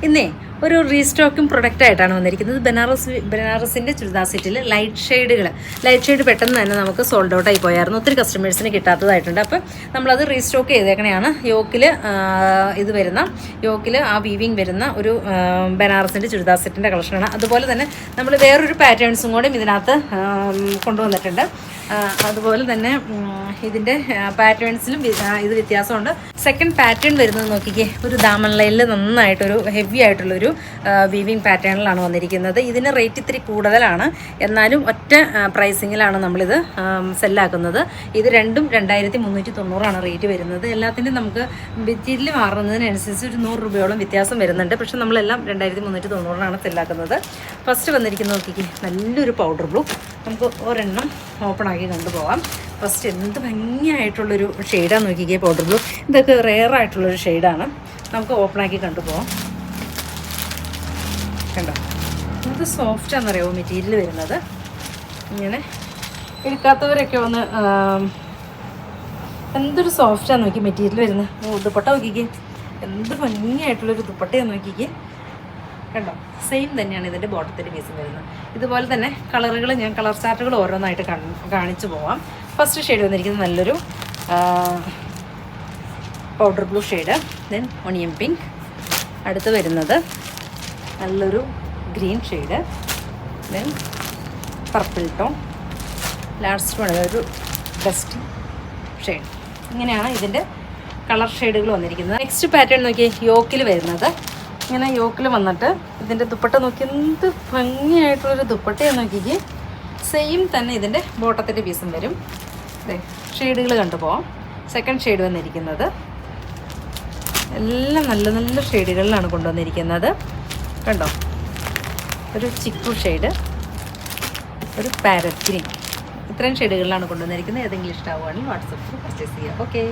ഇന്നേ ഒരു restocking product ആയിട്ടാണ് വന്നിരിക്കുന്നത്. ബനാറസിൻ്റെ ചുരിദാർ സെറ്റിൽ ലൈറ്റ് ഷെയ്ഡ് പെട്ടെന്ന് തന്നെ നമുക്ക് സോൾഡ് ഔട്ട് ആയി പോയായിരുന്നു. ഒത്തിരി കസ്റ്റമേഴ്സിന് കിട്ടാത്തതായിട്ടുണ്ട്. അപ്പം നമ്മളത് റീസ്റ്റോക്ക് ചെയ്തേക്കണെയാണ്. യോക്കിൽ ആ വീവിങ് വരുന്ന ഒരു ബനാറസിൻ്റെ ചുരിദാർ സെറ്റിൻ്റെ കളക്ഷനാണ്. അതുപോലെ തന്നെ നമ്മൾ വേറൊരു പാറ്റേൺസും കൂടെ ഇതിനകത്ത് കൊണ്ടുവന്നിട്ടുണ്ട്. അതുപോലെ തന്നെ ഇതിൻ്റെ പാറ്റേൺസിലും ഇത് വ്യത്യാസമുണ്ട്. സെക്കൻഡ് പാറ്റേൺ വരുന്നത് നോക്കിക്കേ, ഒരു ദാമൻ ലൈനിൽ നന്നായിട്ടൊരു ഹെവി ആയിട്ടുള്ളൊരു വീവിങ് പാറ്റേണിലാണ് വന്നിരിക്കുന്നത്. ഇതിന് റേറ്റ് ഇത്തിരി കൂടുതലാണ്, എന്നാലും ഒറ്റ പ്രൈസിങ്ങിലാണ് നമ്മളിത് സെല്ലാക്കുന്നത്. ഇത് രണ്ടും 2390 റേറ്റ് വരുന്നത്. എല്ലാത്തിൻ്റെയും നമുക്ക് മെറ്റീരിയൽ മാറുന്നതിനനുസരിച്ച് ഒരു 100 രൂപയോളം വ്യത്യാസം വരുന്നുണ്ട്. പക്ഷെ നമ്മളെല്ലാം 2390 സെല്ലാക്കുന്നത്. ഫസ്റ്റ് വന്നിരിക്കുന്നത് നോക്കിക്കേ, നല്ലൊരു പൗഡർ ബ്ലൂ. നമുക്ക് ഒരെണ്ണം ഓപ്പൺ ആക്കി കണ്ടുപോകാം. ഫസ്റ്റ് എന്ത് ഭംഗിയായിട്ടുള്ളൊരു ഷെയ്ഡാണ് നോക്കിക്കേ, പൗഡർ ബ്ലൂ. ഇതൊക്കെ റെയർ ആയിട്ടുള്ളൊരു ഷെയ്ഡാണ്. നമുക്ക് ഓപ്പണാക്കി കണ്ടുപോകാം. കണ്ടോ, ഇത് സോഫ്റ്റാണെന്നറിയാമോ മെറ്റീരിയൽ വരുന്നത്. ഇങ്ങനെ എടുക്കാത്തവരൊക്കെ ഒന്ന് എന്തൊരു സോഫ്റ്റാന്ന് നോക്കി മെറ്റീരിയൽ വരുന്നത്. ദുപ്പട്ട നോക്കിക്കേ, എന്ത് ഭംഗിയായിട്ടുള്ളൊരു ദുപ്പട്ടയാന്ന് നോക്കിക്കേ. കണ്ടോ, സെയിം തന്നെയാണ് ഇതിൻ്റെ ബോട്ടത്തിൻ്റെ പീസും വരുന്നത്. ഇതുപോലെ തന്നെ കളറുകൾ ഞാൻ കളർ ചാർട്ടുകൾ ഓരോന്നായിട്ട് കാണിച്ചു പോവാം. ഫസ്റ്റ് ഷെയ്ഡ് വന്നിരിക്കുന്നത് നല്ലൊരു powder blue shade, then onion pink. അടുത്ത് വരുന്നത് നല്ലൊരു green shade, then purple tone. Last ഒരു ഡസ്റ്റ് ഷെയ്ഡ്. ഇങ്ങനെയാണ് ഇതിൻ്റെ കളർ ഷെയ്ഡുകൾ വന്നിരിക്കുന്നത്. നെക്സ്റ്റ് പാറ്റേൺ നോക്കിയാൽ യോക്കിൽ വരുന്നത്. ഇങ്ങനെ യോക്കിൽ വന്നിട്ട് ഇതിൻ്റെ ദുപ്പട്ട നോക്കി എന്ത് ഭംഗിയായിട്ടുള്ളൊരു ദുപ്പട്ടയാണ് നോക്കിക്ക്. സെയിം തന്നെ ഇതിൻ്റെ ബോട്ടത്തിൻ്റെ പീസും വരും. ഷെയ്ഡുകൾ കണ്ടുപോകാം. സെക്കൻഡ് ഷെയ്ഡ് വന്നിരിക്കുന്നത് എല്ലാം നല്ല നല്ല ഷെയ്ഡുകളിലാണ് കൊണ്ടുവന്നിരിക്കുന്നത്. കണ്ടോ, ഒരു ചിക്കു ഷെയ്ഡ്, ഒരു പാരറ്റ് ഗ്രീൻ. ഇത്രയും ഷെയ്ഡുകളിലാണ് കൊണ്ടുവന്നിരിക്കുന്നത്. ഏതെങ്കിലും ഇഷ്ടമാവുകയാണെങ്കിൽ വാട്സപ്പിൽ പർച്ചേസ് ചെയ്യാം. ഓക്കെ.